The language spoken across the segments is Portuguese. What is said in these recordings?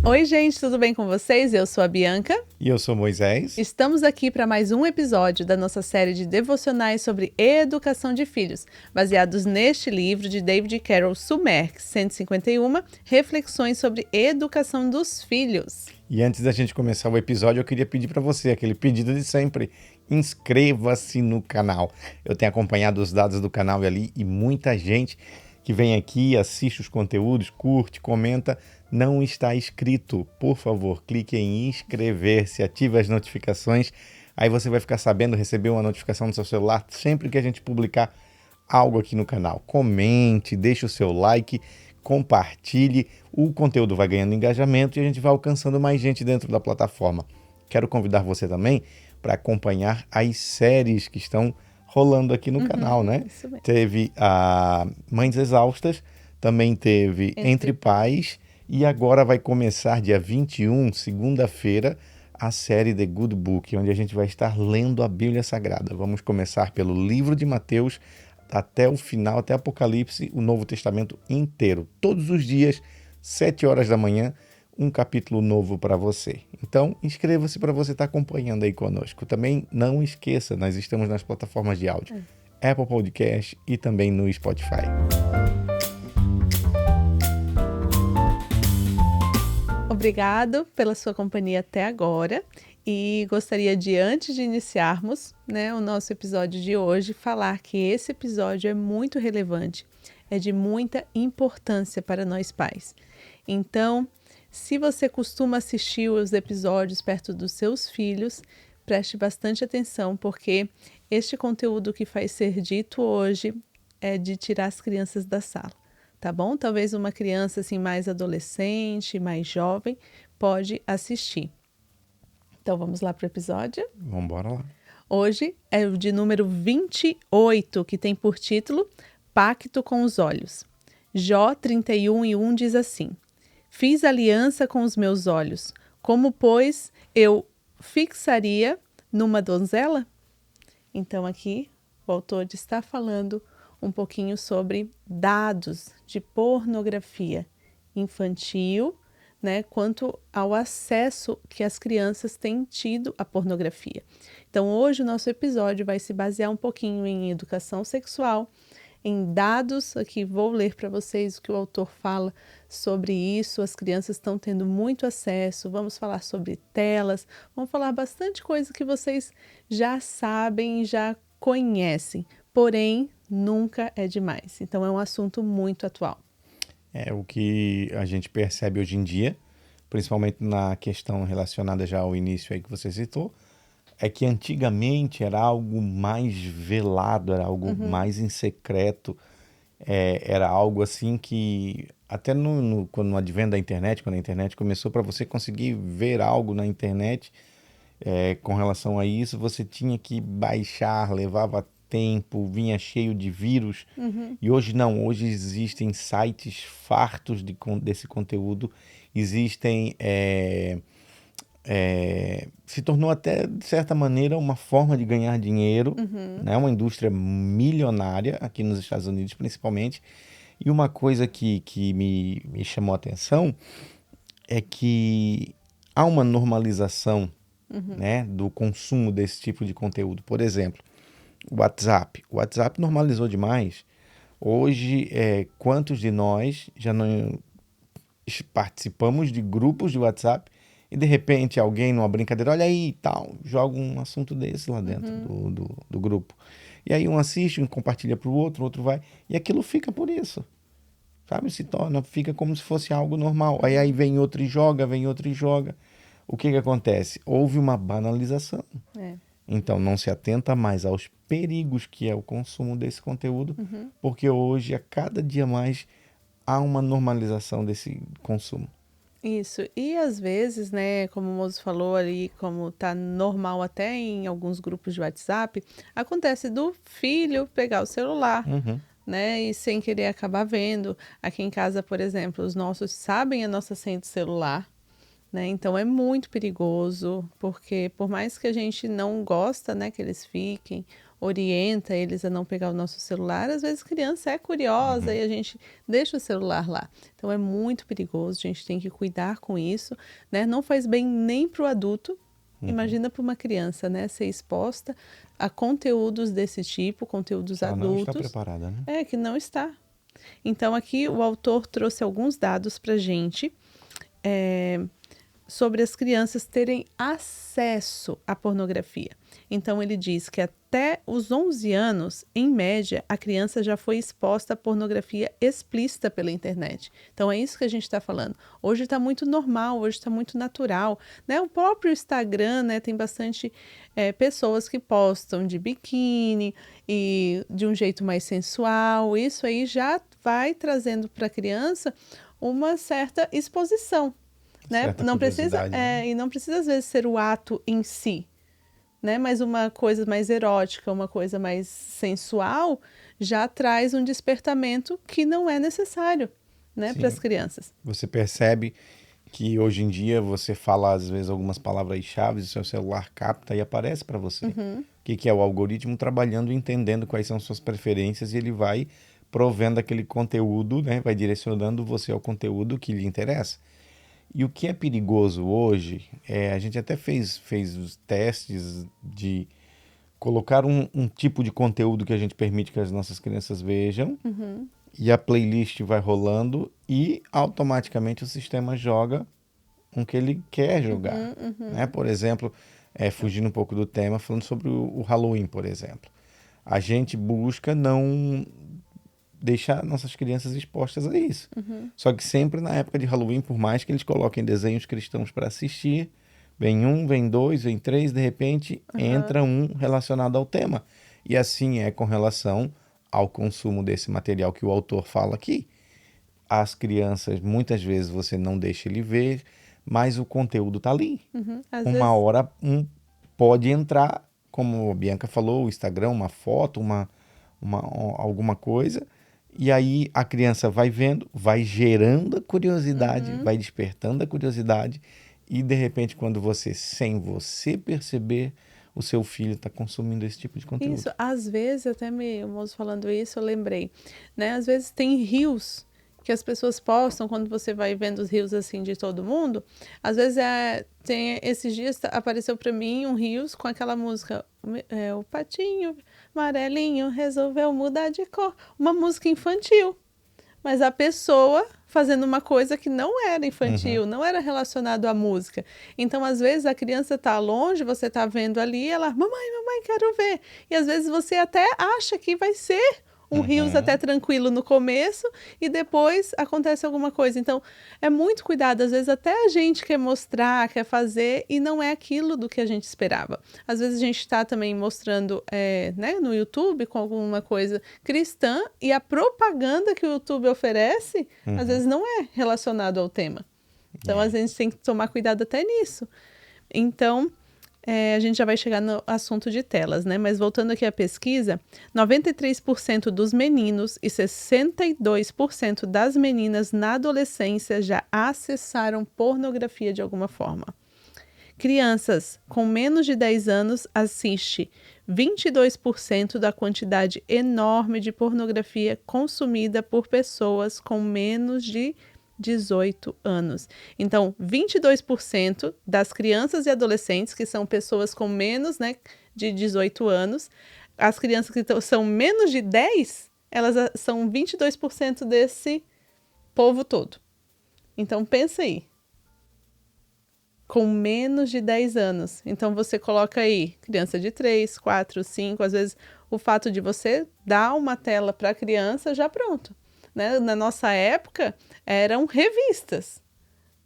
Oi, gente, tudo bem com vocês? Eu sou a Bianca. E eu sou Moisés. Estamos aqui para mais um episódio da nossa série de devocionais sobre educação de filhos, baseados neste livro de David Carroll Sumer, 151 Reflexões sobre Educação dos Filhos. E antes da gente começar o episódio, eu queria pedir para você aquele pedido de sempre. Inscreva-se no canal. Eu tenho acompanhado os dados do canal ali e muita gente que vem aqui, assiste os conteúdos, curte, comenta, não está inscrito. Por favor, clique em inscrever-se, ative as notificações. Aí você vai ficar sabendo, receber uma notificação no seu celular sempre que a gente publicar algo aqui no canal. Comente, deixe o seu like, compartilhe. O conteúdo vai ganhando engajamento e a gente vai alcançando mais gente dentro da plataforma. Quero convidar você também para acompanhar as séries que estão rolando aqui no canal, né? Isso mesmo. Teve a Mães Exaustas, também teve Entre Pais e agora vai começar dia 21, segunda-feira, a série The Good Book, onde a gente vai estar lendo a Bíblia Sagrada. Vamos começar pelo livro de Mateus até o final, até Apocalipse, o Novo Testamento inteiro. Todos os dias, 7 horas da manhã, um capítulo novo para você. Então, inscreva-se para você estar acompanhando aí conosco. Também não esqueça, nós estamos nas plataformas de áudio, Apple Podcast e também no Spotify. Obrigado pela sua companhia até agora e gostaria de, antes de iniciarmos, o nosso episódio de hoje, falar que esse episódio é muito relevante, é de muita importância para nós pais. Então, se você costuma assistir os episódios perto dos seus filhos, preste bastante atenção, porque este conteúdo que vai ser dito hoje é de tirar as crianças da sala, tá bom? Talvez uma criança assim mais adolescente, mais jovem, pode assistir. Então vamos lá para o episódio? Vamos embora lá. Hoje é o de número 28, que tem por título Pacto com os Olhos. Jó 31:1 diz assim: Fiz aliança com os meus olhos, como, pois, eu fixaria numa donzela? Então, aqui, o autor está falando um pouquinho sobre dados de pornografia infantil, quanto ao acesso que as crianças têm tido à pornografia. Então, hoje o nosso episódio vai se basear um pouquinho em educação sexual, em dados. Aqui vou ler para vocês o que o autor fala sobre isso. As crianças estão tendo muito acesso, vamos falar sobre telas, vamos falar bastante coisa que vocês já sabem, já conhecem, porém nunca é demais. Então é um assunto muito atual. É o que a gente percebe hoje em dia, principalmente na questão relacionada já ao início aí que você citou, é que antigamente era algo mais velado, era algo mais em secreto, era algo assim que até quando no advento da internet, quando a internet começou, para você conseguir ver algo na internet com relação a isso, você tinha que baixar, levava tempo, vinha cheio de vírus. E hoje não, hoje existem sites fartos desse conteúdo, existem... se tornou até, de certa maneira, uma forma de ganhar dinheiro, né? Uma indústria milionária, aqui nos Estados Unidos principalmente. E uma coisa que me chamou a atenção é que há uma normalização, né, do consumo desse tipo de conteúdo. Por exemplo, o WhatsApp. O WhatsApp normalizou demais. Hoje, quantos de nós já não participamos de grupos de WhatsApp e de repente alguém numa brincadeira, olha aí e tal, joga um assunto desse lá dentro do grupo. E aí um assiste, um compartilha para o outro vai, e aquilo fica por isso, sabe? Fica como se fosse algo normal. Aí vem outro e joga, O que acontece? Houve uma banalização. Então não se atenta mais aos perigos que é o consumo desse conteúdo, porque hoje, a cada dia mais, há uma normalização desse consumo. Isso, e às vezes, como o Moço falou ali, como tá normal até em alguns grupos de WhatsApp, acontece do filho pegar o celular, e sem querer acabar vendo. Aqui em casa, por exemplo, os nossos sabem a nossa senha de celular, então é muito perigoso, porque por mais que a gente não gosta, que eles fiquem orienta eles a não pegar o nosso celular, às vezes a criança é curiosa e a gente deixa o celular lá. Então é muito perigoso, a gente tem que cuidar com isso, né? Não faz bem nem para o adulto, imagina para uma criança, né? Ser exposta a conteúdos desse tipo, conteúdos Ela não está adultos. preparada, né? Que não está. Então aqui o autor trouxe alguns dados para a gente, sobre as crianças terem acesso à pornografia. Então, ele diz que até os 11 anos, em média, a criança já foi exposta à pornografia explícita pela internet. Então, é isso que a gente está falando. Hoje está muito normal, hoje está muito natural, né? O próprio Instagram, né, tem bastante pessoas que postam de biquíni e de um jeito mais sensual. Isso aí já vai trazendo para a criança uma certa exposição. Né? Certa Não precisa, curiosidade, né? e não precisa às vezes ser o ato em si, né? Mas uma coisa mais erótica, uma coisa mais sensual, já traz um despertamento que não é necessário, né, para as Sim. crianças. Você percebe que hoje em dia você fala às vezes algumas palavras-chave, o seu celular capta e aparece para você. O que é o algoritmo trabalhando, entendendo quais são suas preferências e ele vai provendo aquele conteúdo, né? Vai direcionando você ao conteúdo que lhe interessa. E o que é perigoso hoje, a gente até fez os testes de colocar um tipo de conteúdo que a gente permite que as nossas crianças vejam, e a playlist vai rolando e automaticamente o sistema joga o que ele quer jogar. Né? Por exemplo, fugindo um pouco do tema, falando sobre o Halloween, por exemplo. A gente busca não deixar nossas crianças expostas a isso. Só que sempre na época de Halloween, por mais que eles coloquem desenhos cristãos para assistir, vem um, vem dois, vem três, de repente entra um relacionado ao tema. E assim é com relação ao consumo desse material que o autor fala aqui. As crianças, muitas vezes você não deixa ele ver, mas o conteúdo está ali. Às Uma vezes, hora pode entrar, como a Bianca falou, o Instagram, uma foto, alguma coisa. E aí a criança vai vendo, vai gerando a curiosidade, vai despertando a curiosidade e de repente quando você, sem você perceber, o seu filho está consumindo esse tipo de conteúdo. isso, às vezes, até o moço falando isso, eu lembrei, né? Às vezes tem reels que as pessoas postam quando você vai vendo os reels assim de todo mundo. Às vezes tem esses dias apareceu para mim um reels com aquela música, o patinho amarelinho resolveu mudar de cor, uma música infantil. Mas a pessoa fazendo uma coisa que não era infantil, não era relacionado à música. Então, às vezes, a criança está longe, você está vendo ali, ela, mamãe, quero ver. E às vezes você até acha que vai ser um rios até tranquilo no começo e depois acontece alguma coisa. Então, é muito cuidado. Às vezes até a gente quer mostrar, quer fazer e não é aquilo do que a gente esperava. Às vezes a gente está também mostrando né, no YouTube com alguma coisa cristã e a propaganda que o YouTube oferece, às vezes não é relacionado ao tema. Então, a gente tem que tomar cuidado até nisso. Então, a gente já vai chegar no assunto de telas, né? Mas voltando aqui à pesquisa, 93% dos meninos e 62% das meninas na adolescência já acessaram pornografia de alguma forma. Crianças com menos de 10 anos assistem 22% da quantidade enorme de pornografia consumida por pessoas com menos de 18 anos. Então, 22% das crianças e adolescentes, que são pessoas com menos, né, de 18 anos, as crianças que são menos de 10, elas são 22% desse povo todo. Então, pensa aí. Com menos de 10 anos. Então, você coloca aí criança de 3, 4, 5, às vezes o fato de você dar uma tela para a criança, já pronto. Né? Na nossa época, eram revistas,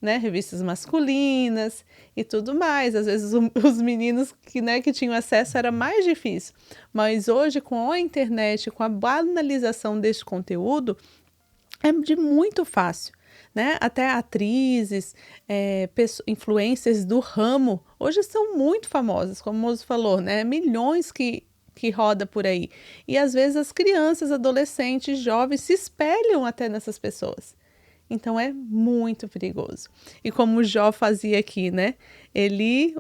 né? Revistas masculinas e tudo mais. Às vezes os meninos que tinham acesso era mais difícil. Mas hoje, com a internet, com a banalização deste conteúdo, é de muito fácil. Né? Até atrizes, influencers do ramo, hoje são muito famosas, como o moço falou, né? Milhões que roda por aí. E às vezes as crianças, adolescentes, jovens se espelham até nessas pessoas. Então é muito perigoso. E como o Jó fazia aqui, né? Ele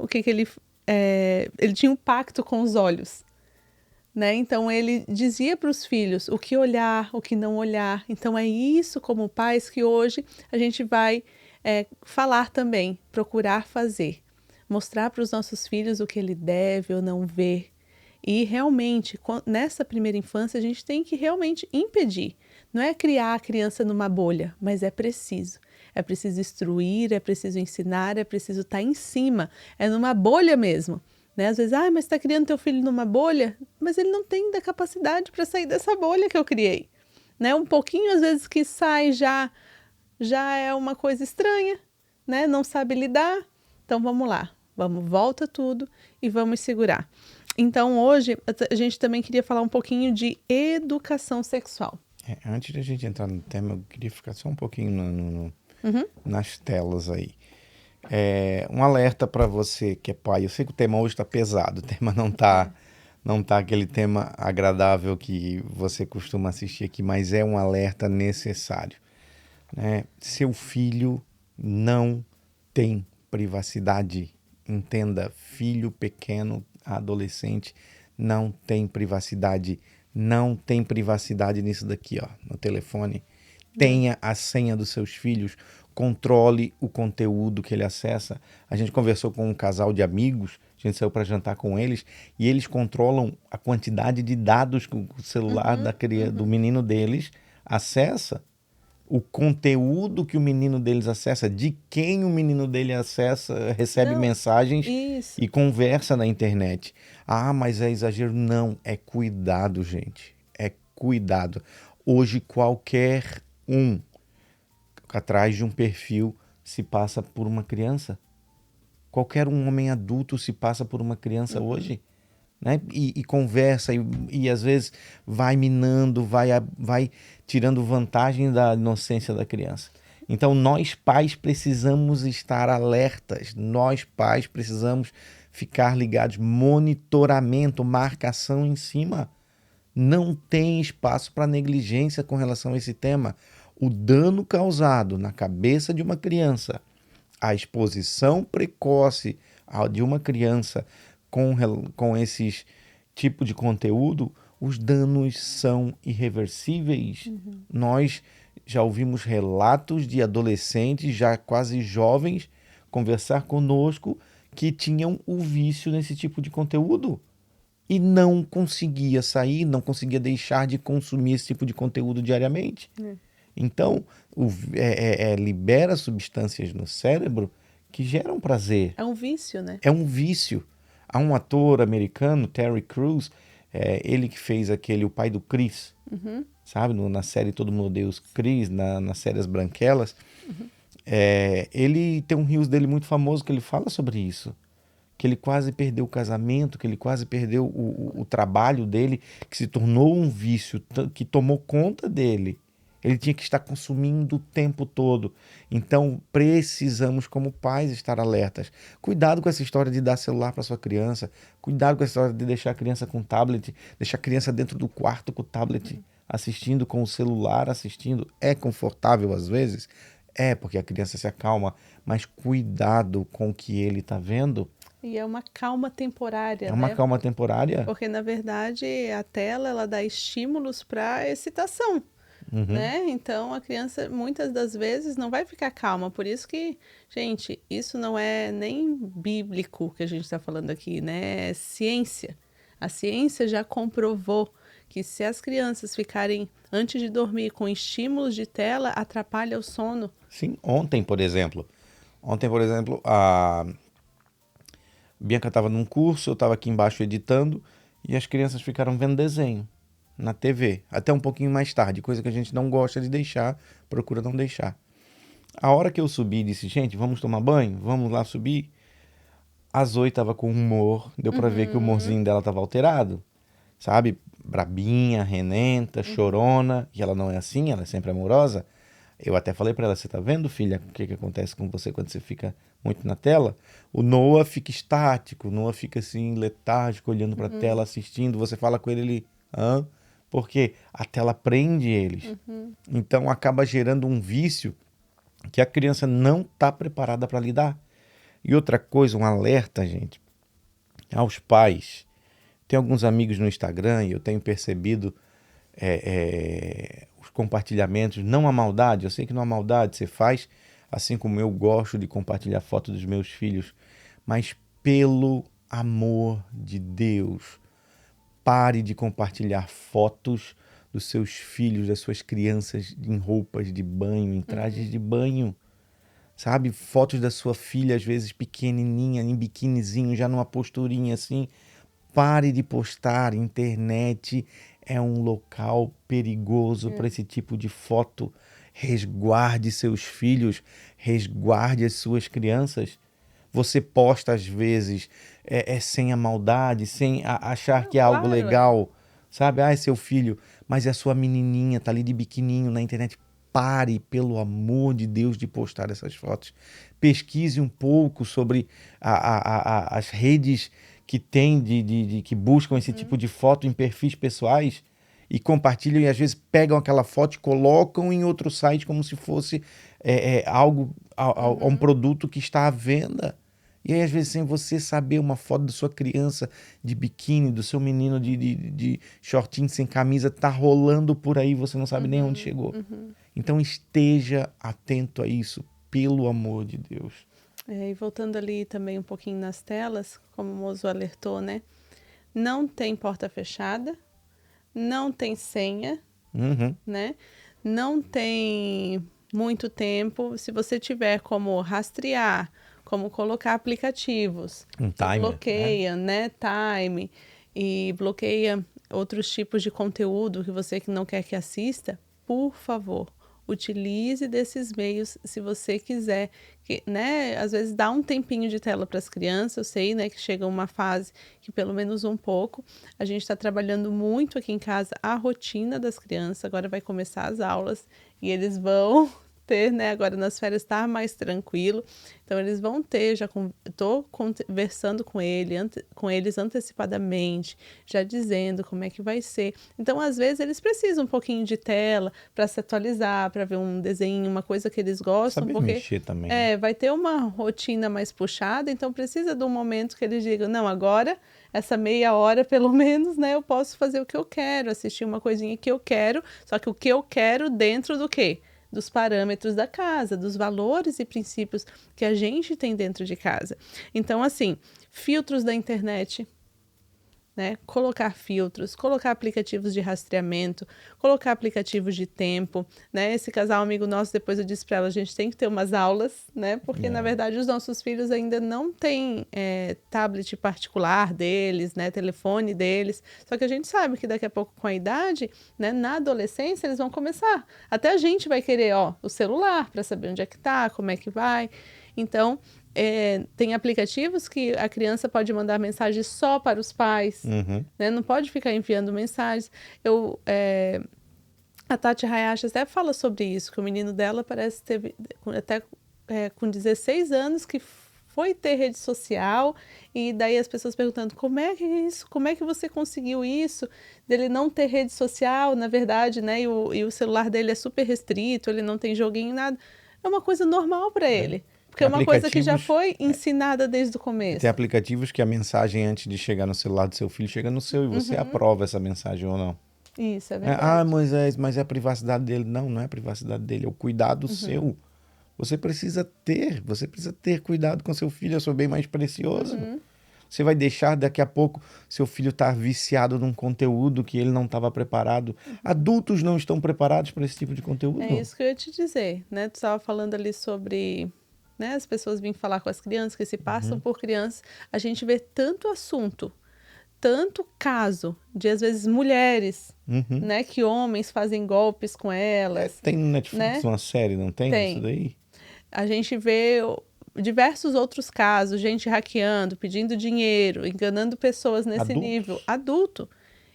tinha um pacto com os olhos. né? Então ele dizia para os filhos o que olhar, o que não olhar. Então é isso, como pais, que hoje a gente vai falar também, procurar fazer. Mostrar para os nossos filhos o que ele deve ou não ver. E realmente, nessa primeira infância, a gente tem que realmente impedir. Não é criar a criança numa bolha, mas é preciso. É preciso instruir, é preciso ensinar, é preciso estar em cima. É numa bolha mesmo. Né? Às vezes, mas está criando teu filho numa bolha, mas ele não tem da capacidade para sair dessa bolha que eu criei. Né? Um pouquinho, às vezes, que sai já é uma coisa estranha, né? Não sabe lidar. Então vamos lá, volta tudo e vamos segurar. Então hoje a gente também queria falar um pouquinho de educação sexual. Antes da gente entrar no tema, eu queria ficar só um pouquinho nas telas aí. Um alerta para você que é pai. Eu sei que o tema hoje está pesado, o tema não tá aquele tema agradável que você costuma assistir aqui, mas é um alerta necessário. Né? Seu filho não tem privacidade. Entenda, filho pequeno, adolescente, não tem privacidade. Não tem privacidade nisso daqui, ó, no telefone. Tenha a senha dos seus filhos, controle o conteúdo que ele acessa. A gente conversou com um casal de amigos, a gente saiu para jantar com eles, e eles controlam a quantidade de dados que o celular do menino deles acessa, o conteúdo que o menino deles acessa, de quem o menino dele acessa, recebe mensagens isso. e conversa na internet. Mas é exagero. Não, é cuidado, gente. É cuidado. Hoje qualquer um atrás de um perfil se passa por uma criança. Qualquer um homem adulto se passa por uma criança hoje. Né? E conversa e às vezes vai minando, vai tirando vantagem da inocência da criança. Então nós pais precisamos estar alertas, nós pais precisamos ficar ligados, monitoramento, marcação em cima. Não tem espaço para negligência com relação a esse tema. O dano causado na cabeça de uma criança, a exposição precoce de uma criança com esses tipo de conteúdo, os danos são irreversíveis. Nós já ouvimos relatos de adolescentes, já quase jovens, conversar conosco que tinham o vício nesse tipo de conteúdo e não conseguia sair, não conseguia deixar de consumir esse tipo de conteúdo diariamente. Então, libera substâncias no cérebro que geram prazer. É um vício, né? É um vício. Há um ator americano, Terry Crews, ele que fez o pai do Chris, sabe? Na série Todo Mundo Odeia os Chris, nas séries Branquelas. Ele tem um reels dele muito famoso que ele fala sobre isso. Que ele quase perdeu o casamento, que ele quase perdeu o trabalho dele, que se tornou um vício, que tomou conta dele. Ele tinha que estar consumindo o tempo todo. Então, precisamos, como pais, estar alertas. Cuidado com essa história de dar celular para sua criança. Cuidado com essa história de deixar a criança com tablet. Deixar a criança dentro do quarto com o tablet, assistindo com o celular, assistindo. É confortável às vezes? Porque a criança se acalma. Mas cuidado com o que ele está vendo. E é uma calma temporária, É uma calma temporária. Porque, na verdade, a tela, ela dá estímulos para excitação. Né? Então a criança muitas das vezes não vai ficar calma, por isso que, gente, isso não é nem bíblico que a gente está falando aqui, né? É ciência. A ciência já comprovou que se as crianças ficarem antes de dormir com estímulos de tela, atrapalha o sono. Sim, ontem, por exemplo, a Bianca estava num curso, eu estava aqui embaixo editando e as crianças ficaram vendo desenho na TV, até um pouquinho mais tarde, coisa que a gente não gosta de deixar, procura não deixar. A hora que eu subi, disse, gente, vamos tomar banho? Vamos lá subir? A Zoe tava com humor, deu pra ver que o humorzinho dela tava alterado, sabe? Brabinha, renenta, chorona, e ela não é assim, ela é sempre amorosa. Eu até falei pra ela, você tá vendo, filha, o que acontece com você quando você fica muito na tela? O Noah fica estático, o Noah fica assim, letárgico, olhando pra tela, assistindo, você fala com ele, ele... Porque a tela prende eles. Então acaba gerando um vício que a criança não está preparada para lidar. E outra coisa, um alerta, gente, aos pais. Tem alguns amigos no Instagram e eu tenho percebido os compartilhamentos, não a maldade, eu sei que não há maldade, você faz, assim como eu gosto de compartilhar fotos dos meus filhos, mas pelo amor de Deus, pare de compartilhar fotos dos seus filhos, das suas crianças em roupas de banho, em trajes de banho. Sabe? Fotos da sua filha, às vezes pequenininha, em biquinizinho, já numa posturinha assim. Pare de postar. Internet é um local perigoso para esse tipo de foto. Resguarde seus filhos, resguarde as suas crianças. Você posta às vezes sem a maldade, sem achar que é algo Claro, legal, sabe? Ah, é seu filho, mas é sua menininha, tá ali de biquininho na internet. Pare, pelo amor de Deus, de postar essas fotos. Pesquise um pouco sobre as redes que tem que buscam esse tipo de foto em perfis pessoais e compartilham e às vezes pegam aquela foto e colocam em outro site como se fosse algo, um produto que está à venda. E aí, às vezes, sem você saber, uma foto da sua criança de biquíni, do seu menino de shortinho sem camisa, tá rolando por aí, você não sabe nem onde chegou. Então, esteja atento a isso, pelo amor de Deus. E voltando ali também um pouquinho nas telas, como o Mozo alertou, né? Não tem porta fechada, não tem senha, né? Não tem muito tempo. Se você tiver como rastrear, como colocar aplicativos Um que timer, bloqueia, né? Time e bloqueia outros tipos de conteúdo que você não quer que assista, por favor, utilize desses meios se você quiser, né? Às vezes dá um tempinho de tela para as crianças, eu sei, né, que chega uma fase que pelo menos um pouco. A gente está trabalhando muito aqui em casa a rotina das crianças, agora vai começar as aulas e eles vão ter, né, agora nas férias está mais tranquilo, então eles vão ter, já estou conversando com eles antecipadamente, já dizendo como é que vai ser. Então, às vezes, eles precisam um pouquinho de tela para se atualizar, para ver um desenho, uma coisa que eles gostam, Saber porque mexer também, né? vai ter uma rotina mais puxada, então precisa de um momento que eles digam, não, agora, essa meia hora, pelo menos, né, eu posso fazer o que eu quero, assistir uma coisinha que eu quero, só que o que eu quero dentro do quê? Dos parâmetros da casa, dos valores e princípios que a gente tem dentro de casa. Então, assim, filtros da internet, né? Colocar filtros, colocar aplicativos de rastreamento, colocar aplicativos de tempo, né? Esse casal amigo nosso, depois eu disse para ela, a gente tem que ter umas aulas, né? Porque, na verdade, os nossos filhos ainda não têm tablet particular deles, né? Telefone deles. Só que a gente sabe que daqui a pouco, com a idade, né? Na adolescência, eles vão começar. Até a gente vai querer, o celular para saber onde é que tá, como é que vai. Então, tem aplicativos que a criança pode mandar mensagem só para os pais, né? Não pode ficar enviando mensagens. A Tati Hayashi até fala sobre isso, que o menino dela parece ter até com 16 anos que foi ter rede social, e daí as pessoas perguntando, como é que é isso? Como é que você conseguiu isso? Dele não ter rede social, na verdade, né? E o celular dele é super restrito, ele não tem joguinho, nada. É uma coisa normal para ele. Porque é uma coisa que já foi ensinada desde o começo. Tem aplicativos que a mensagem, antes de chegar no celular do seu filho, chega no seu e você aprova essa mensagem ou não. Isso, é verdade. Moisés, mas é a privacidade dele. Não, não é a privacidade dele, é o cuidado seu. Você precisa ter cuidado com seu filho, é o seu bem mais precioso. Você vai deixar daqui a pouco seu filho estar viciado num conteúdo que ele não estava preparado. Adultos não estão preparados para esse tipo de conteúdo. É isso que eu ia te dizer, né? Tu estava falando ali sobre, né, as pessoas vêm falar com as crianças, que se passam por crianças. A gente vê tanto assunto, tanto caso de, às vezes, mulheres, né, que homens fazem golpes com elas. Tem no Netflix, né? uma série, não tem isso daí? A gente vê diversos outros casos, gente hackeando, pedindo dinheiro, enganando pessoas nesse nível. Adulto.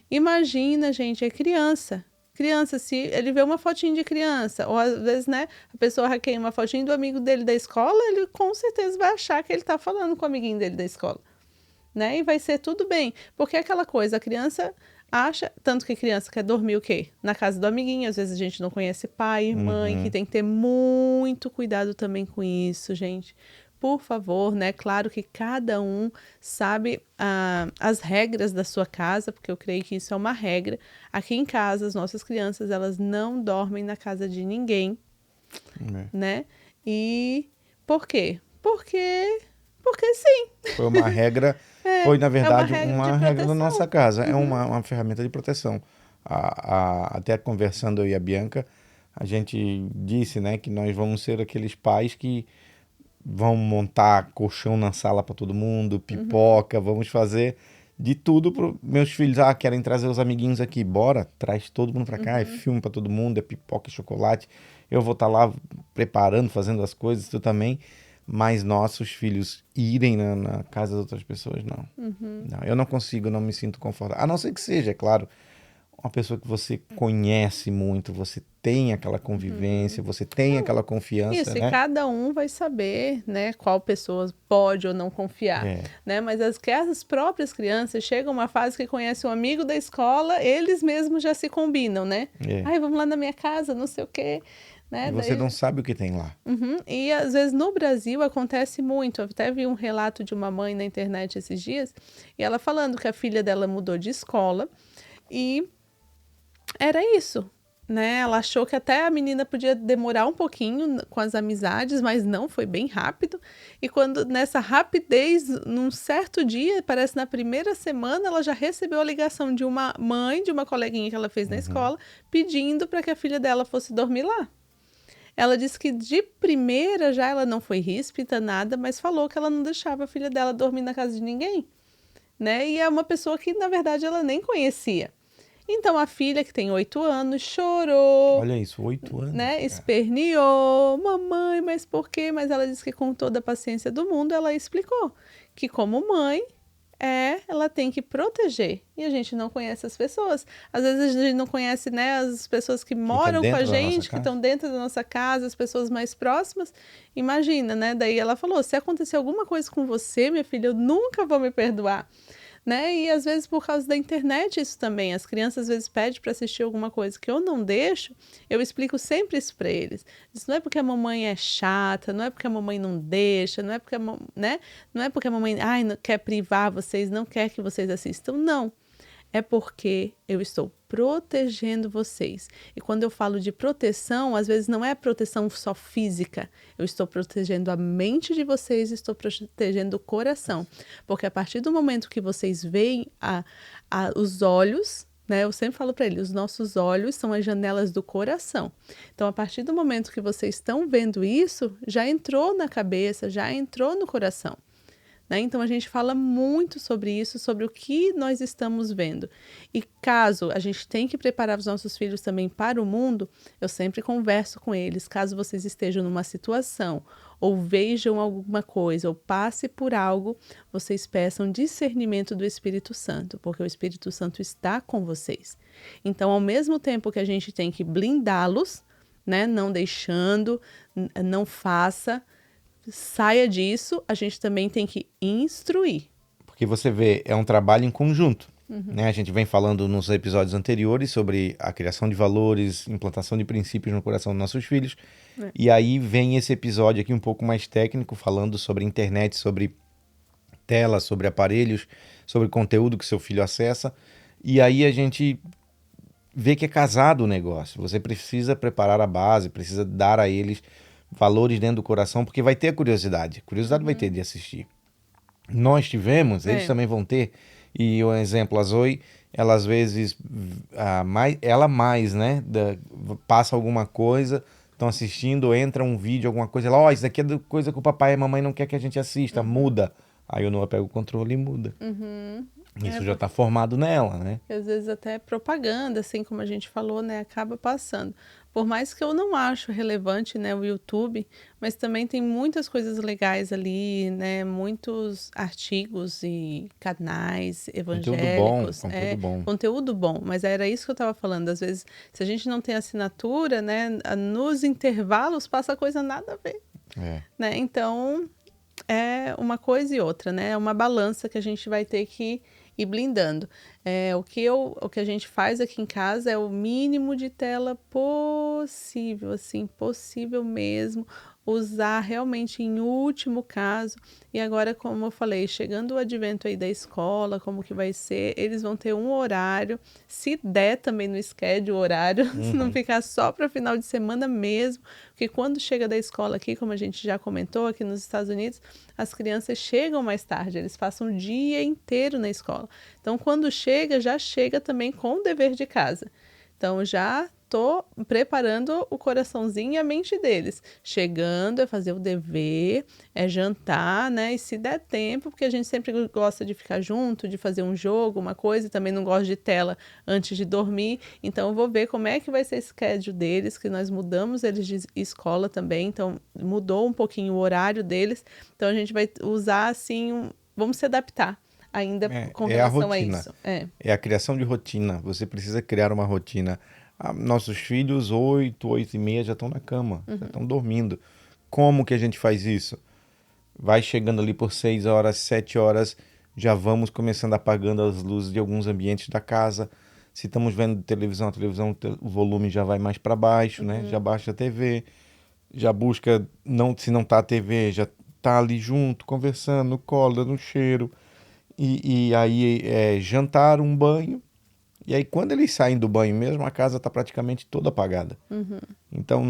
Imagina, gente, é criança. Criança, se ele vê uma fotinho de criança, ou às vezes, né, a pessoa hackeia uma fotinho do amigo dele da escola, ele com certeza vai achar que ele está falando com o amiguinho dele da escola, né? E vai ser tudo bem, porque é aquela coisa, a criança acha, tanto que a criança quer dormir o quê? Na casa do amiguinho, às vezes a gente não conhece pai, mãe, que tem que ter muito cuidado também com isso, gente. por favor, né? Claro que cada um sabe as regras da sua casa, porque eu creio que isso é uma regra. Aqui em casa, as nossas crianças, elas não dormem na casa de ninguém, né? E por quê? Porque sim. Foi uma regra, foi na verdade regra de uma regra da nossa proteção. casa, é uma ferramenta de proteção. Até conversando eu e a Bianca, a gente disse, né, que nós vamos ser aqueles pais que vão montar colchão na sala para todo mundo, pipoca, vamos fazer de tudo para meus filhos. Ah, querem trazer os amiguinhos aqui, bora, traz todo mundo para cá, é filme para todo mundo, é pipoca e chocolate. Eu vou estar lá preparando, fazendo as coisas, tu também. Mas nossos filhos irem na casa de outras pessoas, não. Não, eu não consigo, não me sinto confortável. A não ser que seja, é claro, uma pessoa que você conhece muito, você tem aquela convivência, você tem aquela confiança, Isso, e né? cada um vai saber, né, qual pessoa pode ou não confiar, né? Mas as próprias crianças chegam a uma fase que conhecem um amigo da escola, eles mesmos já se combinam, né? Ai, vamos lá na minha casa, não sei o quê, né? E você não sabe o que tem lá. E às vezes no Brasil acontece muito. Eu até vi um relato de uma mãe na internet esses dias, e ela falando que a filha dela mudou de escola e era isso, né? Ela achou que até a menina podia demorar um pouquinho com as amizades, mas não, foi bem rápido. E quando nessa rapidez, num certo dia, parece na primeira semana, ela já recebeu a ligação de uma mãe, de uma coleguinha que ela fez na escola, pedindo para que a filha dela fosse dormir lá. Ela disse que de primeira já ela não foi ríspida, nada, mas falou que ela não deixava a filha dela dormir na casa de ninguém, né? E é uma pessoa que, na verdade, ela nem conhecia. Então, a filha, que tem 8 anos, chorou, Olha isso, 8 anos, né? cara. Esperneou, mamãe, mas por quê? Mas ela disse que com toda a paciência do mundo, ela explicou que como mãe, ela tem que proteger. E a gente não conhece as pessoas. Às vezes a gente não conhece, né, as pessoas que tá moram com a dentro da nossa gente, que casa? estão dentro da nossa casa, as pessoas mais próximas. Imagina, né? Daí ela falou, se acontecer alguma coisa com você, minha filha, eu nunca vou me perdoar. Né? E às vezes por causa da internet isso também. As crianças às vezes pedem para assistir alguma coisa que eu não deixo, eu explico sempre isso para eles. Isso não é porque a mamãe é chata, não é porque a mamãe não deixa, não é porque né? Não é porque a mamãe não quer privar vocês, não quer que vocês assistam, não. É porque eu estou protegendo vocês. E quando eu falo de proteção, às vezes não é proteção só física. Eu estou protegendo a mente de vocês, estou protegendo o coração. Porque a partir do momento que vocês veem os olhos, né? Eu sempre falo para eles, os nossos olhos são as janelas do coração. Então, a partir do momento que vocês estão vendo isso, já entrou na cabeça, já entrou no coração. Né? Então, a gente fala muito sobre isso, sobre o que nós estamos vendo. E caso a gente tenha que preparar os nossos filhos também para o mundo, eu sempre converso com eles. Caso vocês estejam numa situação, ou vejam alguma coisa, ou passe por algo, vocês peçam discernimento do Espírito Santo, porque o Espírito Santo está com vocês. Então, ao mesmo tempo que a gente tem que blindá-los, né? Não deixando, não faça, saia disso, a gente também tem que instruir. Porque você vê, é um trabalho em conjunto. Né? A gente vem falando nos episódios anteriores sobre a criação de valores, implantação de princípios no coração dos nossos filhos. E aí vem esse episódio aqui um pouco mais técnico, falando sobre internet, sobre tela, sobre aparelhos, sobre conteúdo que seu filho acessa. E aí a gente vê que é casado o negócio. Você precisa preparar a base, precisa dar a eles valores dentro do coração, porque vai ter a curiosidade. Curiosidade vai ter de assistir. Nós tivemos, eles também vão ter. E um exemplo, a Zoe, ela às vezes, né, passa alguma coisa, estão assistindo, entra um vídeo, alguma coisa, ela, isso daqui é coisa que o papai e a mamãe não quer que a gente assista, muda. Aí o Noah pega o controle e muda. Isso já está formado nela, né? Às vezes até propaganda, assim como a gente falou, né, acaba passando. Por mais que eu não acho relevante, né, o YouTube, mas também tem muitas coisas legais ali, né, muitos artigos e canais evangélicos. Conteúdo bom. Conteúdo bom, mas era isso que eu estava falando. Às vezes, se a gente não tem assinatura, né, nos intervalos passa coisa nada a ver. Né? Então, é uma coisa e outra, né? É uma balança que a gente vai ter que ir blindando. O que a gente faz aqui em casa é o mínimo de tela possível, assim, possível mesmo. usar realmente em último caso. E agora, como eu falei, chegando o advento aí da escola, como que vai ser, eles vão ter um horário, se der também no schedule o horário, se não Uhum. ficar só para final de semana mesmo, porque quando chega da escola aqui, como a gente já comentou, aqui nos Estados Unidos, as crianças chegam mais tarde, eles passam o dia inteiro na escola. Então, quando chega, já chega também com o dever de casa. Então, já tô preparando o coraçãozinho e a mente deles. Chegando é fazer o dever, é jantar, né? E se der tempo, porque a gente sempre gosta de ficar junto, de fazer um jogo, uma coisa, e também não gosto de tela antes de dormir. Então, eu vou ver como é que vai ser esse schedule deles, que nós mudamos eles de escola também, então mudou um pouquinho o horário deles. Então, a gente vai usar assim, vamos se adaptar ainda com É a relação a rotina. isso. É. É a criação de rotina. Você precisa criar uma rotina. Ah, nossos filhos, 8, 8:30, já estão na cama, já estão dormindo. Como que a gente faz isso? Vai chegando ali por 6 horas, 7 horas, já vamos começando apagando as luzes de alguns ambientes da casa. Se estamos vendo televisão, o volume já vai mais para baixo, né? Já baixa a TV, já busca, não, se não tá a TV, já tá ali junto, conversando, no colo, dando um cheiro. E aí jantar, um banho. E aí quando eles saem do banho mesmo, a casa está praticamente toda apagada. Então,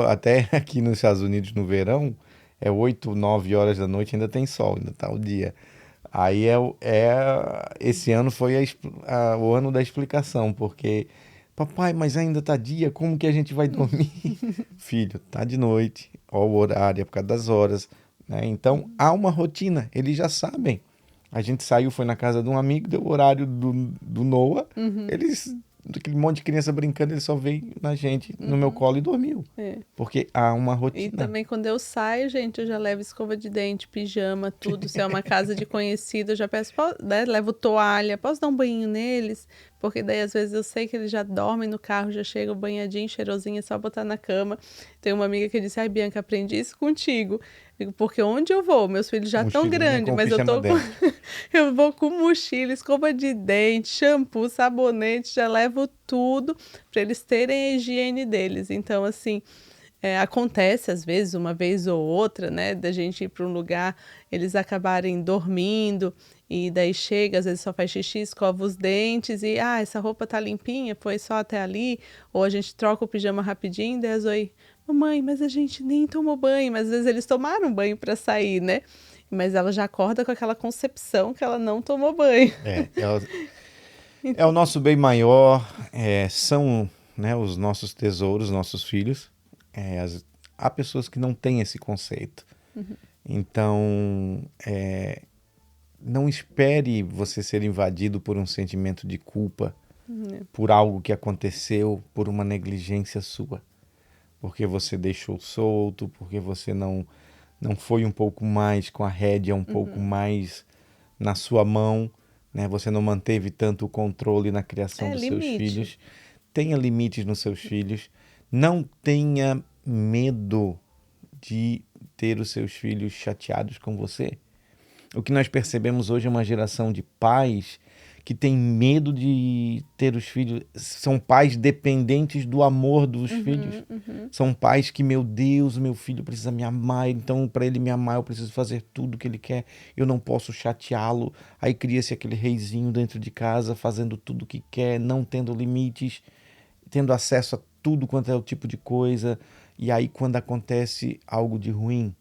até aqui nos Estados Unidos no verão, é 8, 9 horas da noite, ainda tem sol, ainda tá o dia. Aí esse ano foi o ano da explicação, porque, papai, mas ainda tá dia, como que a gente vai dormir? Filho, tá de noite, ó o horário, é por causa das horas, né? Então, há uma rotina, eles já sabem. A gente saiu, foi na casa de um amigo, deu o horário do Noah, eles, aquele monte de criança brincando, ele só veio na gente, no meu colo e dormiu. É. Porque há uma E rotina. também quando eu saio, gente, eu já levo escova de dente, pijama, tudo. Se é uma casa de conhecido, eu já peço, né, levo toalha, posso dar um banho neles? Porque daí às vezes eu sei que eles já dormem no carro, já chegam banhadinho, cheirosinho, é só botar na cama. Tem uma amiga que disse, ai Bianca, aprendi isso contigo. Digo, porque onde eu vou? Meus filhos já estão Mochilinha grandes, com o mas eu pijama tô com... dentro. eu vou com mochila, escova de dente, shampoo, sabonete, já levo tudo para eles terem a higiene deles. Então, assim, acontece às vezes, uma vez ou outra, né, da gente ir para um lugar, eles acabarem dormindo e daí chega, às vezes só faz xixi, escova os dentes e, essa roupa tá limpinha, foi só até ali, ou a gente troca o pijama rapidinho, daí a Zoe, mamãe, mas a gente nem tomou banho, mas às vezes eles tomaram banho para sair, né? Mas ela já acorda com aquela concepção que ela não tomou banho. É o nosso bem maior, são, né, os nossos tesouros, nossos filhos. Há pessoas que não têm esse conceito. Então, não espere você ser invadido por um sentimento de culpa, por algo que aconteceu, por uma negligência sua. Porque você deixou solto, porque você não foi um pouco mais com a rédea, um pouco mais na sua mão, né? Você não manteve tanto o controle na criação É dos seus limite. filhos. Tenha limites nos seus filhos. Não tenha medo de ter os seus filhos chateados com você. O que nós percebemos hoje é uma geração de pais que tem medo de ter os filhos. São pais dependentes do amor dos filhos. São pais que, meu Deus, meu filho precisa me amar, então para ele me amar eu preciso fazer tudo o que ele quer, eu não posso chateá-lo. Aí cria-se aquele reizinho dentro de casa, fazendo tudo o que quer, não tendo limites, tendo acesso a tudo quanto é o tipo de coisa. E aí quando acontece algo de ruim,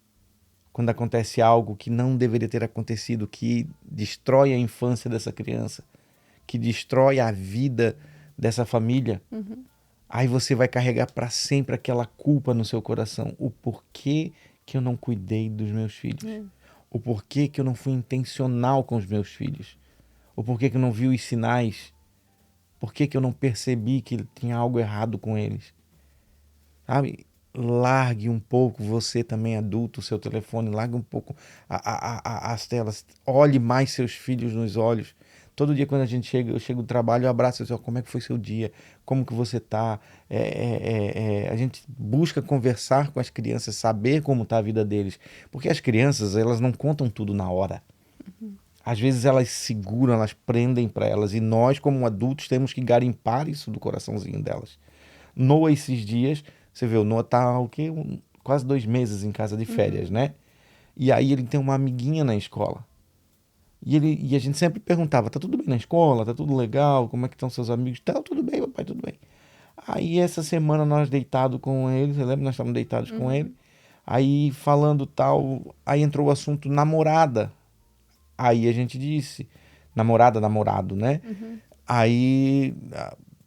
quando acontece algo que não deveria ter acontecido, que destrói a infância dessa criança, que destrói a vida dessa família, aí você vai carregar para sempre aquela culpa no seu coração. O porquê que eu não cuidei dos meus filhos? O porquê que eu não fui intencional com os meus filhos? O porquê que eu não vi os sinais? Por que eu não percebi que tinha algo errado com eles? Sabe? Largue um pouco, você também adulto, o seu telefone, largue um pouco as telas, olhe mais seus filhos nos olhos. Todo dia quando eu chego do trabalho, eu abraço e digo, como é que foi seu dia? Como que você tá? A gente busca conversar com as crianças, saber como está a vida deles. Porque as crianças, elas não contam tudo na hora. Às vezes elas seguram, elas prendem para elas. E nós, como adultos, temos que garimpar isso do coraçãozinho delas. Noah, esses dias, você vê, o Noah tá o quê? quase 2 meses em casa de férias, né? E aí ele tem uma amiguinha na escola. E a gente sempre perguntava, tá tudo bem na escola? Tá tudo legal? Como é que estão seus amigos? Tá tudo bem, papai, tudo bem. Aí essa semana nós deitados com ele, você lembra? Nós estávamos deitados com ele. Aí falando tal, aí entrou o assunto namorada. Aí a gente disse, namorado, né? Aí,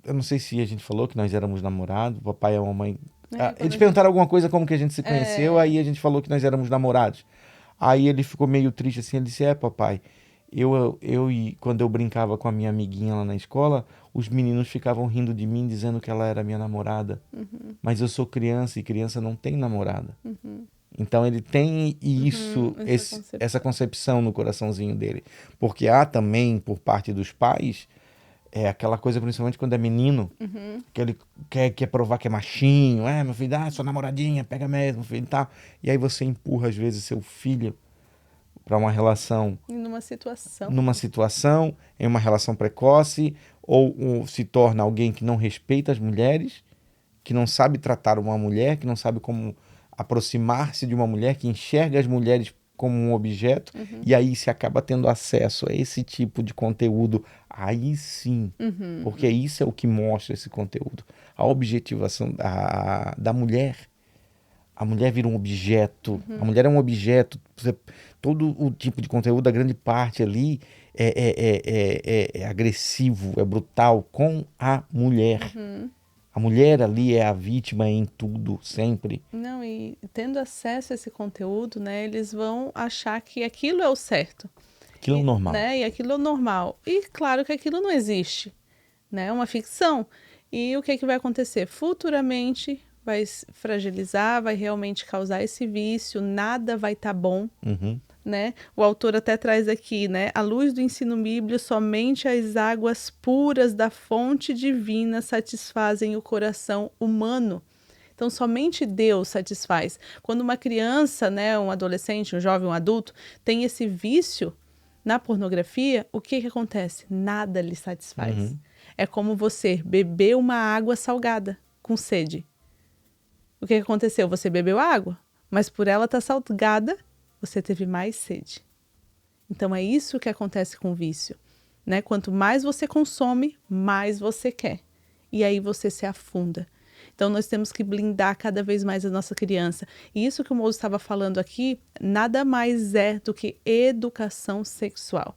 eu não sei se a gente falou que nós éramos namorados, o papai e a mamãe. Eles perguntaram alguma coisa como que a gente se conheceu, aí a gente falou que nós éramos namorados. Aí ele ficou meio triste assim, ele disse, papai, quando eu brincava com a minha amiguinha lá na escola, os meninos ficavam rindo de mim, dizendo que ela era minha namorada. Mas eu sou criança e criança não tem namorada. Então ele tem isso, essa concepção no coraçãozinho dele. Porque há também, por parte dos pais, aquela coisa, principalmente quando é menino, que ele quer provar que é machinho. Meu filho, sua namoradinha, pega mesmo, filho, e tal. E aí você empurra, às vezes, seu filho para uma relação... Numa situação, em uma relação precoce, ou se torna alguém que não respeita as mulheres, que não sabe tratar uma mulher, que não sabe como aproximar-se de uma mulher, que enxerga as mulheres como um objeto, e aí se acaba tendo acesso a esse tipo de conteúdo, aí sim, porque isso é o que mostra esse conteúdo, a objetivação da mulher. A mulher vira um objeto, a mulher é um objeto, todo o tipo de conteúdo, a grande parte ali é agressivo, é brutal com a mulher. A mulher ali é a vítima em tudo, sempre. Não, e tendo acesso a esse conteúdo, né, eles vão achar que aquilo é o certo. Aquilo é o normal. Né, e aquilo é o normal. E claro que aquilo não existe, né, é uma ficção. E o que vai acontecer? Futuramente vai fragilizar, vai realmente causar esse vício, nada vai estar bom. Né? O autor até traz aqui, né? À luz do ensino bíblico, somente as águas puras da fonte divina satisfazem o coração humano. Então, somente Deus satisfaz. Quando uma criança, né, um adolescente, um jovem, um adulto, tem esse vício na pornografia, o que acontece? Nada lhe satisfaz. É como você beber uma água salgada, com sede. O que aconteceu? Você bebeu água, mas por ela estar salgada, você teve mais sede. Então é isso que acontece com o vício, né? Quanto mais você consome, mais você quer. E aí você se afunda. Então nós temos que blindar cada vez mais a nossa criança. E isso que o moço estava falando aqui, nada mais é do que educação sexual.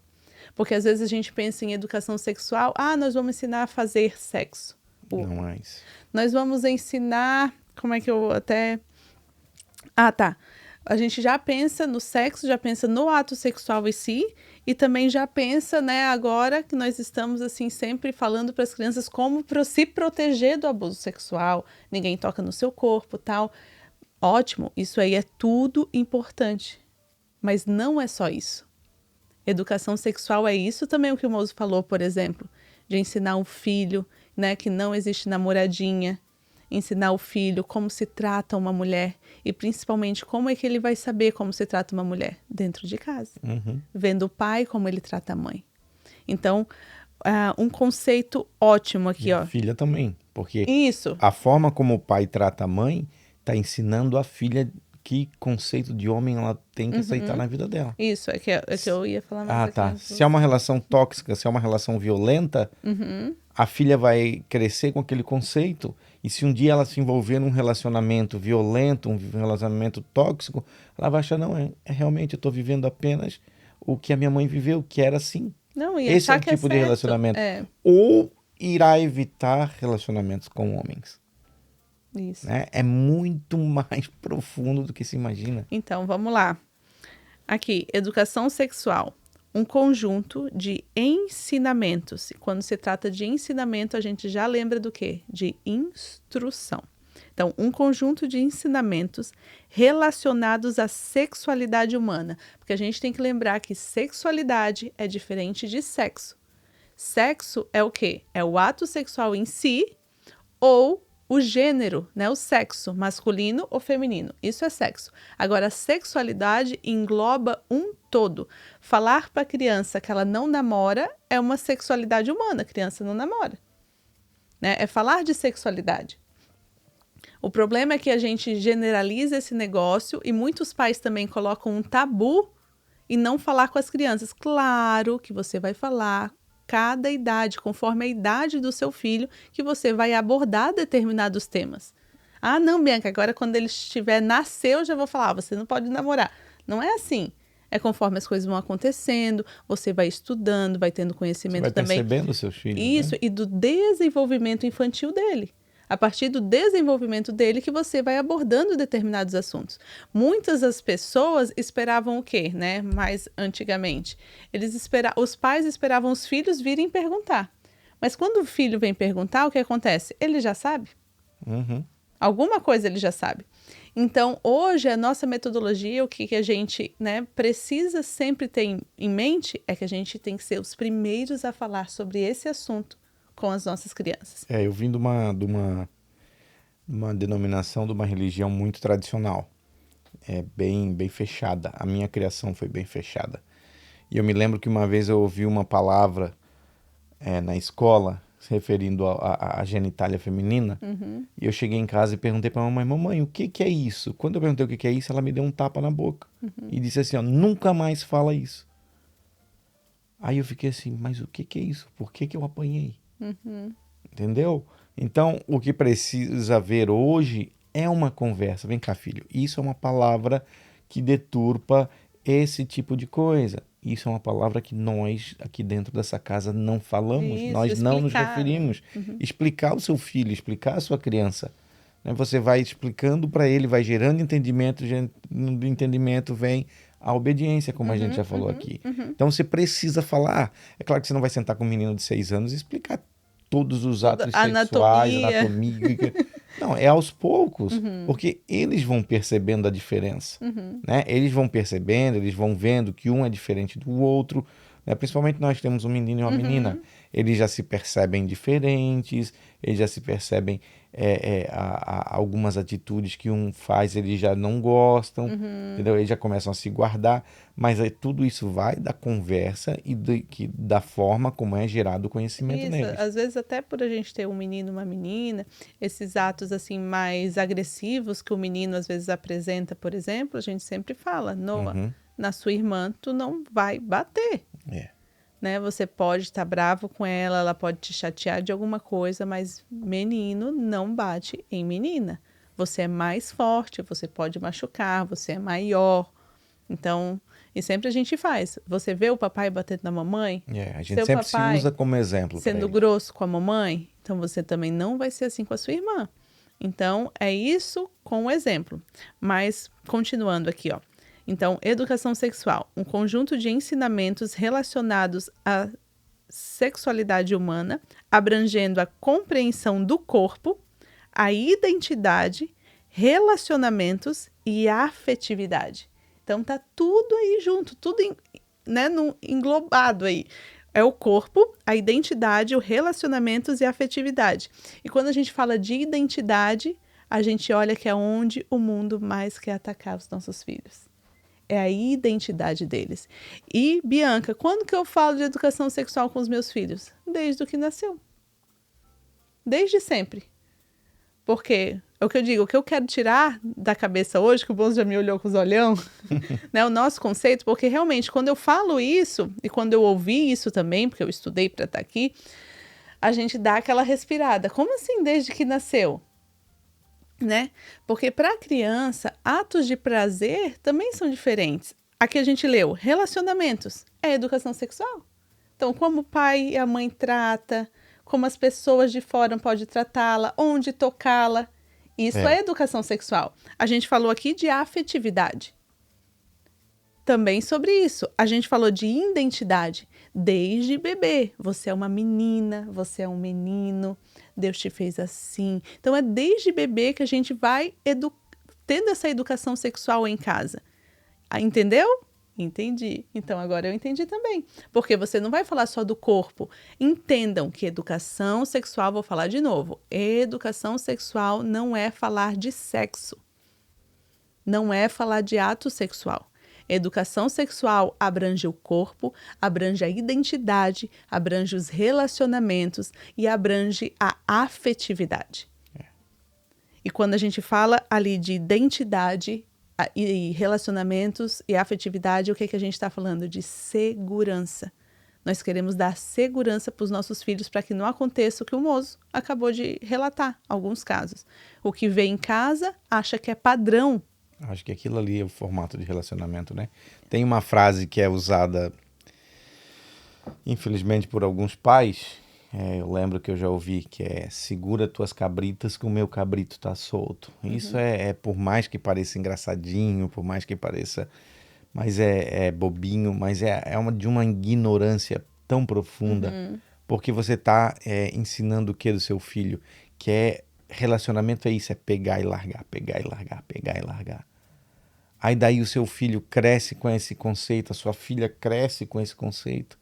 Porque às vezes a gente pensa em educação sexual, nós vamos ensinar a fazer sexo. Não mais. Nós vamos ensinar, como é que eu até... A gente já pensa no sexo, já pensa no ato sexual em si, e também já pensa, né, agora que nós estamos assim sempre falando para as crianças como se proteger do abuso sexual, ninguém toca no seu corpo, tal. Ótimo, isso aí é tudo importante, mas não é só isso. Educação sexual é isso também o que o moço falou, por exemplo, de ensinar um filho, né, que não existe namoradinha, ensinar o filho como se trata uma mulher e principalmente como é que ele vai saber como se trata uma mulher dentro de casa, vendo o pai como ele trata a mãe. Então, um conceito ótimo aqui, a filha também, porque isso. A forma como o pai trata a mãe está ensinando a filha que conceito de homem ela tem que aceitar na vida dela. Isso, é que eu ia falar mais aqui. Se é uma relação tóxica, se é uma relação violenta, a filha vai crescer com aquele conceito. E se um dia ela se envolver num relacionamento violento, um relacionamento tóxico, ela vai achar, não, realmente eu estou vivendo apenas o que a minha mãe viveu, que era assim. Não, e esse é o tipo de relacionamento. Ou irá evitar relacionamentos com homens. Isso. Né? É muito mais profundo do que se imagina. Então, vamos lá. Aqui, educação sexual. Um conjunto de ensinamentos. Quando se trata de ensinamento, a gente já lembra do quê? De instrução. Então, um conjunto de ensinamentos relacionados à sexualidade humana. Porque a gente tem que lembrar que sexualidade é diferente de sexo. Sexo é o quê? É o ato sexual em si ou o gênero, né? O sexo, masculino ou feminino. Isso é sexo. Agora, a sexualidade engloba um todo. Falar para a criança que ela não namora é uma sexualidade humana. A criança não namora. Né? É falar de sexualidade. O problema é que a gente generaliza esse negócio e muitos pais também colocam um tabu e não falar com as crianças. Claro que você vai falar cada idade, conforme a idade do seu filho, que você vai abordar determinados temas. Ah, não, Bianca, agora quando ele nasceu, eu já vou falar, você não pode namorar. Não é assim. É conforme as coisas vão acontecendo, você vai estudando, vai tendo conhecimento Você vai também. percebendo os seus filhos, Isso, né? e do desenvolvimento infantil dele. A partir do desenvolvimento dele que você vai abordando determinados assuntos. Muitas das pessoas esperavam o quê, né? Mais antigamente. Os pais esperavam os filhos virem perguntar. Mas quando o filho vem perguntar, o que acontece? Ele já sabe. Uhum. Alguma coisa ele já sabe. Então, hoje, a nossa metodologia, o que a gente, né, precisa sempre ter em mente é que a gente tem que ser os primeiros a falar sobre esse assunto com as nossas crianças. Eu vim de uma denominação, de uma religião muito tradicional. Bem fechada. A minha criação foi bem fechada. E eu me lembro que uma vez eu ouvi uma palavra na escola, se referindo à genitália feminina, e eu cheguei em casa e perguntei para a mamãe, o que é isso? Quando eu perguntei o que é isso, ela me deu um tapa na boca e disse assim, ó, nunca mais fala isso. Aí eu fiquei assim, mas o que é isso? Por que eu apanhei? Entendeu? Então, o que precisa haver hoje é uma conversa. Vem cá, filho, isso é uma palavra que deturpa esse tipo de coisa. Isso é uma palavra que nós, aqui dentro dessa casa, não falamos. Isso, Nós não nos explicar. referimos. Explicar ao seu filho, explicar à sua criança. Né? Você vai explicando para ele, vai gerando entendimento, do entendimento vem a obediência, como a gente já falou aqui. Então, você precisa falar. É claro que você não vai sentar com um menino de 6 anos e explicar todos os atos sexuais, anatomia. Não, é aos poucos, porque eles vão percebendo a diferença, né? Eles vão percebendo, eles vão vendo que um é diferente do outro, né? Principalmente nós temos um menino e uma menina, eles já se percebem diferentes, eles já se percebem algumas atitudes que um faz, eles já não gostam, entendeu? Eles já começam a se guardar, mas tudo isso vai da conversa e da forma como é gerado o conhecimento Isso, neles. às vezes até por a gente ter um menino e uma menina, esses atos assim mais agressivos que o menino às vezes apresenta, por exemplo, a gente sempre fala, Noah, na sua irmã tu não vai bater. Né? Você pode estar bravo com ela, ela pode te chatear de alguma coisa, mas menino não bate em menina. Você é mais forte, você pode machucar, você é maior. Então, e sempre a gente faz. Você vê o papai batendo na mamãe? A gente sempre se usa como exemplo. Sendo grosso com a mamãe, então você também não vai ser assim com a sua irmã. Então, é isso com o exemplo. Mas, continuando aqui, ó. Então, educação sexual, um conjunto de ensinamentos relacionados à sexualidade humana, abrangendo a compreensão do corpo, a identidade, relacionamentos e afetividade. Então, tá tudo aí junto, tudo englobado aí. É o corpo, a identidade, os relacionamentos e a afetividade. E quando a gente fala de identidade, a gente olha que é onde o mundo mais quer atacar os nossos filhos. É a identidade deles. E, Bianca, quando que eu falo de educação sexual com os meus filhos? Desde o que nasceu. Desde sempre. Porque é o que eu digo, o que eu quero tirar da cabeça hoje, que o Bonzo já me olhou com os olhão, né, o nosso conceito, porque realmente quando eu falo isso, e quando eu ouvi isso também, porque eu estudei para estar aqui, a gente dá aquela respirada. Como assim desde que nasceu? Né? Porque para a criança, atos de prazer também são diferentes. Aqui a gente leu, relacionamentos, é educação sexual. Então, como o pai e a mãe trata, como as pessoas de fora podem tratá-la, onde tocá-la, isso é educação sexual. A gente falou aqui de afetividade. Também sobre isso. A gente falou de identidade. Desde bebê, você é uma menina, você é um menino, Deus te fez assim. Então, é desde bebê que a gente vai tendo essa educação sexual em casa. Entendeu? Entendi. Então, agora eu entendi também. Porque você não vai falar só do corpo. Entendam que educação sexual, vou falar de novo, educação sexual não é falar de sexo. Não é falar de ato sexual. Educação sexual abrange o corpo, abrange a identidade, abrange os relacionamentos e abrange a afetividade. E quando a gente fala ali de identidade e relacionamentos e afetividade, o que a gente está falando? De segurança. Nós queremos dar segurança para os nossos filhos para que não aconteça o que o moço acabou de relatar, alguns casos. O que vê em casa acha que é padrão. Acho que aquilo ali é o formato de relacionamento, né? Tem uma frase que é usada, infelizmente, por alguns pais. Eu lembro que eu já ouvi que é: segura tuas cabritas que o meu cabrito tá solto. Isso é por mais que pareça engraçadinho, por mais que pareça, mas é bobinho, mas de uma ignorância tão profunda, porque você tá ensinando o que do seu filho? Que relacionamento é isso, é pegar e largar, pegar e largar, pegar e largar. Aí daí o seu filho cresce com esse conceito, a sua filha cresce com esse conceito,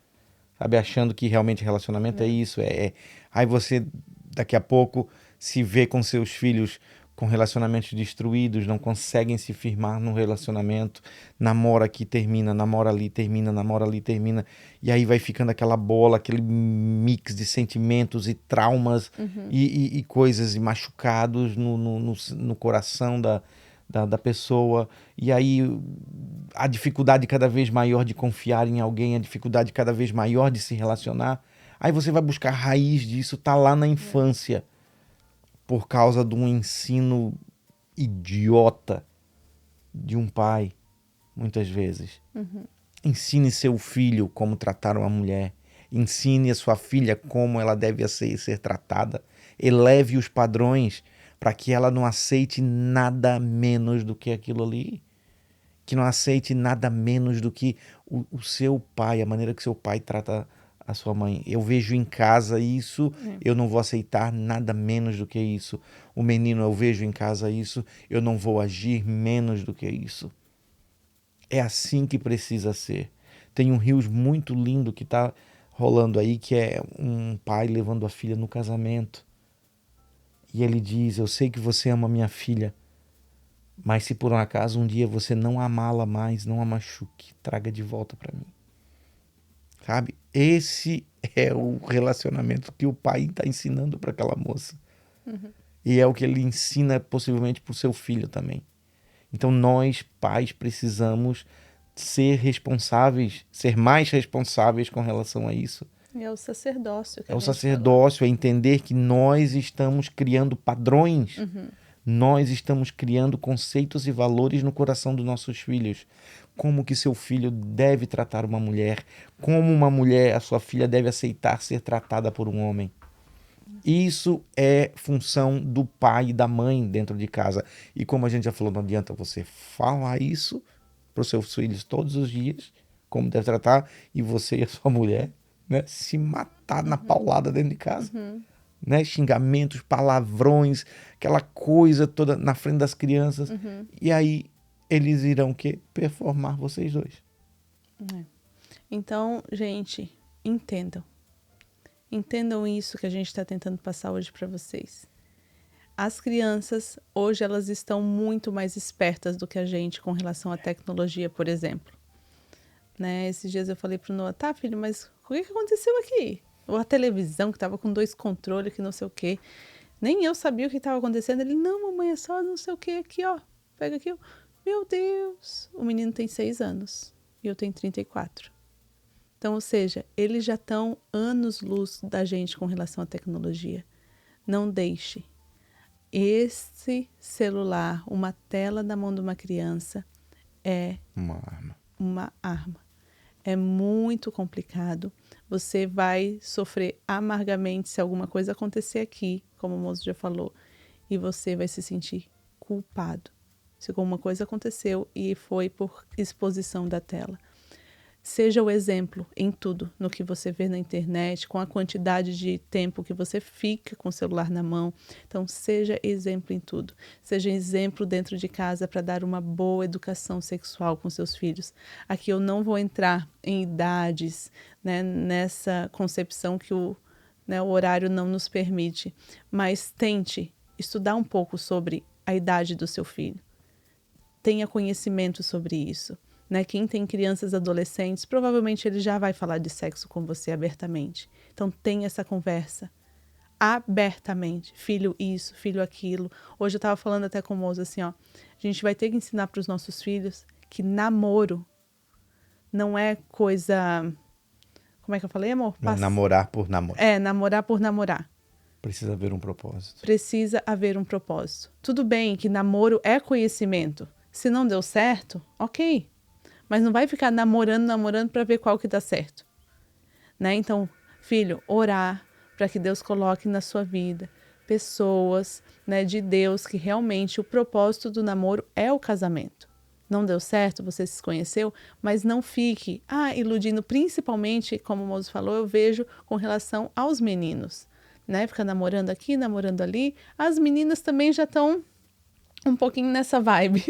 sabe, achando que realmente relacionamento é isso, Aí você, daqui a pouco, se vê com seus filhos com relacionamentos destruídos, não conseguem se firmar no relacionamento, namora aqui, termina, namora ali, termina, namora ali, termina, e aí vai ficando aquela bola, aquele mix de sentimentos e traumas e coisas, e machucados no coração da pessoa, e aí a dificuldade cada vez maior de confiar em alguém, a dificuldade cada vez maior de se relacionar. Aí você vai buscar a raiz disso, tá lá na infância, por causa de um ensino idiota de um pai, muitas vezes. Ensine seu filho como tratar uma mulher, ensine a sua filha como ela deve ser tratada, eleve os padrões para que ela não aceite nada menos do que aquilo ali, que não aceite nada menos do que o seu pai, a maneira que seu pai trata a sua mãe. Eu vejo em casa isso, eu não vou aceitar nada menos do que isso. O menino, eu vejo em casa isso, eu não vou agir menos do que isso. É assim que precisa ser. Tem um Reels muito lindo que está rolando aí, que é um pai levando a filha no casamento. E ele diz: eu sei que você ama minha filha, mas se por um acaso um dia você não amá-la mais, não a machuque, traga de volta para mim. Sabe? Esse é o relacionamento que o pai está ensinando para aquela moça. E é o que ele ensina possivelmente para o seu filho também. Então nós, pais, precisamos ser responsáveis, ser mais responsáveis com relação a isso. É o sacerdócio que É a o gente sacerdócio, é entender que nós estamos criando padrões. Nós estamos criando conceitos e valores no coração dos nossos filhos. Como que seu filho deve tratar uma mulher, como uma mulher, a sua filha, deve aceitar ser tratada por um homem. Isso é função do pai e da mãe dentro de casa. E como a gente já falou, não adianta você falar isso para os seus filhos todos os dias, como deve tratar, e você e a sua mulher, né, se matar na paulada dentro de casa. Né? Xingamentos, palavrões, aquela coisa toda na frente das crianças. E aí eles irão o quê? Performar vocês dois. Então, gente, entendam. Entendam isso que a gente está tentando passar hoje para vocês. As crianças, hoje, elas estão muito mais espertas do que a gente com relação à tecnologia, por exemplo. Né? Esses dias eu falei pro Noah: tá, filho, mas o que aconteceu aqui? Ou a televisão que estava com 2 controles, que não sei o quê. Nem eu sabia o que estava acontecendo. Ele: não, mamãe, é só não sei o quê aqui, ó. Pega aqui, ó. Meu Deus! O menino tem 6 anos e eu tenho 34. Então, ou seja, eles já estão anos-luz da gente com relação à tecnologia. Não deixe esse celular, uma tela na mão de uma criança, é uma arma. É muito complicado. Você vai sofrer amargamente se alguma coisa acontecer aqui, como o moço já falou, e você vai se sentir culpado se alguma coisa aconteceu e foi por exposição da tela. Seja o exemplo em tudo, no que você vê na internet, com a quantidade de tempo que você fica com o celular na mão. Então, seja exemplo em tudo. Seja exemplo dentro de casa para dar uma boa educação sexual com seus filhos. Aqui eu não vou entrar em idades, né, nessa concepção que o horário não nos permite, mas tente estudar um pouco sobre a idade do seu filho. Tenha conhecimento sobre isso. Né? Quem tem crianças, adolescentes, provavelmente ele já vai falar de sexo com você abertamente. Então, tenha essa conversa. abertamente. Filho isso, filho aquilo. Hoje eu estava falando até com o moço assim, ó. A gente vai ter que ensinar para os nossos filhos que namoro não é coisa... Como é que eu falei, amor? Não é namorar por namorar. É, namorar por namorar. Precisa haver um propósito. Precisa haver um propósito. Tudo bem que namoro é conhecimento. Se não deu certo, ok. Mas não vai ficar namorando para ver qual que dá certo. Né? Então, filho, orar para que Deus coloque na sua vida pessoas, né, de Deus, que realmente o propósito do namoro é o casamento. Não deu certo, você se conheceu, mas não fique iludindo, principalmente, como o moço falou, eu vejo com relação aos meninos, né? Fica namorando aqui, namorando ali. As meninas também já estão um pouquinho nessa vibe,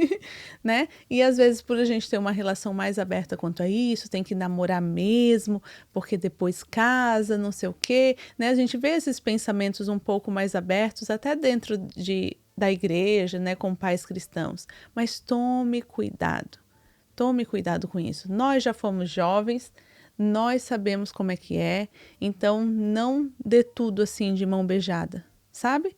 né? E às vezes, por a gente ter uma relação mais aberta quanto a isso, tem que namorar mesmo, porque depois casa, não sei o quê, né? A gente vê esses pensamentos um pouco mais abertos, até dentro da igreja, né? Com pais cristãos. Mas tome cuidado com isso. Nós já fomos jovens, nós sabemos como é que é, então não dê tudo assim de mão beijada, sabe?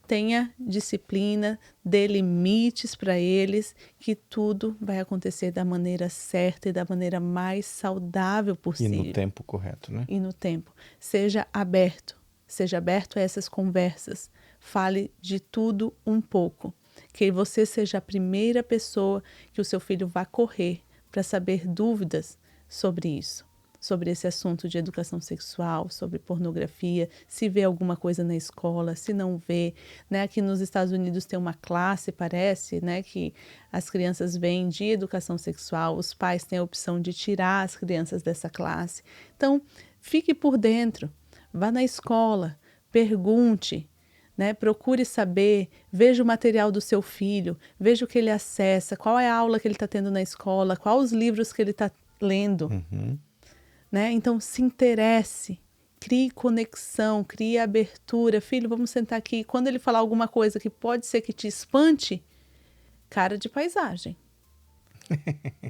Tenha disciplina, dê limites para eles, que tudo vai acontecer da maneira certa e da maneira mais saudável possível. E no tempo correto, né? E no tempo. Seja aberto a essas conversas. Fale de tudo um pouco. Que você seja a primeira pessoa que o seu filho vá correr para saber dúvidas sobre isso. Sobre esse assunto de educação sexual, sobre pornografia, se vê alguma coisa na escola, se não vê, né? Aqui nos Estados Unidos tem uma classe, parece, né? Que as crianças vêm de educação sexual, os pais têm a opção de tirar as crianças dessa classe. Então, fique por dentro, vá na escola, pergunte, né? Procure saber, veja o material do seu filho, veja o que ele acessa, qual é a aula que ele está tendo na escola, quais os livros que ele está lendo. Né? Então, se interesse, crie conexão, crie abertura. Filho, vamos sentar aqui. Quando ele falar alguma coisa que pode ser que te espante, cara de paisagem.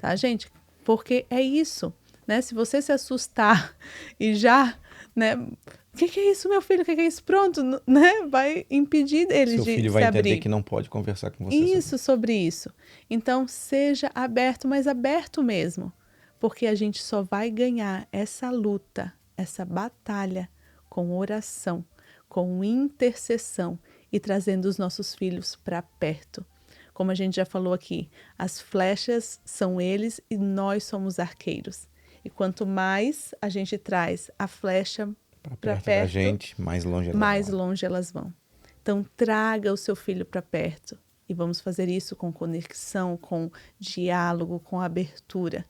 Tá, gente? Porque é isso, né? Se você se assustar e já, né? O que é isso, meu filho? O que é isso? Pronto, né? Vai impedir ele de se abrir. Seu filho vai entender que não pode conversar com você. Isso, sobre isso. Então, seja aberto, mas aberto mesmo. Porque a gente só vai ganhar essa luta, essa batalha com oração, com intercessão e trazendo os nossos filhos para perto. Como a gente já falou aqui, as flechas são eles e nós somos arqueiros. E quanto mais a gente traz a flecha para perto da gente, mais longe elas vão. Então, traga o seu filho para perto. E vamos fazer isso com conexão, com diálogo, com abertura.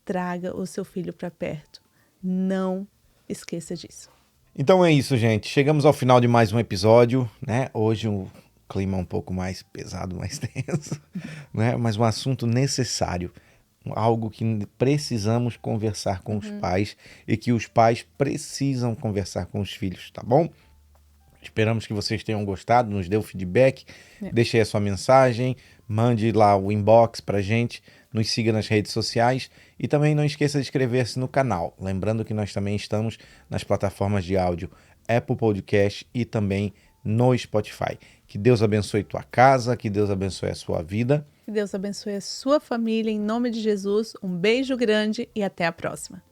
Traga o seu filho para perto. Não esqueça disso. Então é isso, gente. Chegamos ao final de mais um episódio, né? Hoje o clima um pouco mais pesado, mais tenso, né? Mas um assunto necessário. Algo que precisamos conversar com os pais e que os pais precisam conversar com os filhos, tá bom? Esperamos que vocês tenham gostado, nos dê o feedback, deixe aí a sua mensagem, mande lá o inbox pra gente, nos siga nas redes sociais e também não esqueça de inscrever-se no canal. Lembrando que nós também estamos nas plataformas de áudio Apple Podcast e também no Spotify. Que Deus abençoe tua casa, que Deus abençoe a sua vida. Que Deus abençoe a sua família, em nome de Jesus. Um beijo grande e até a próxima.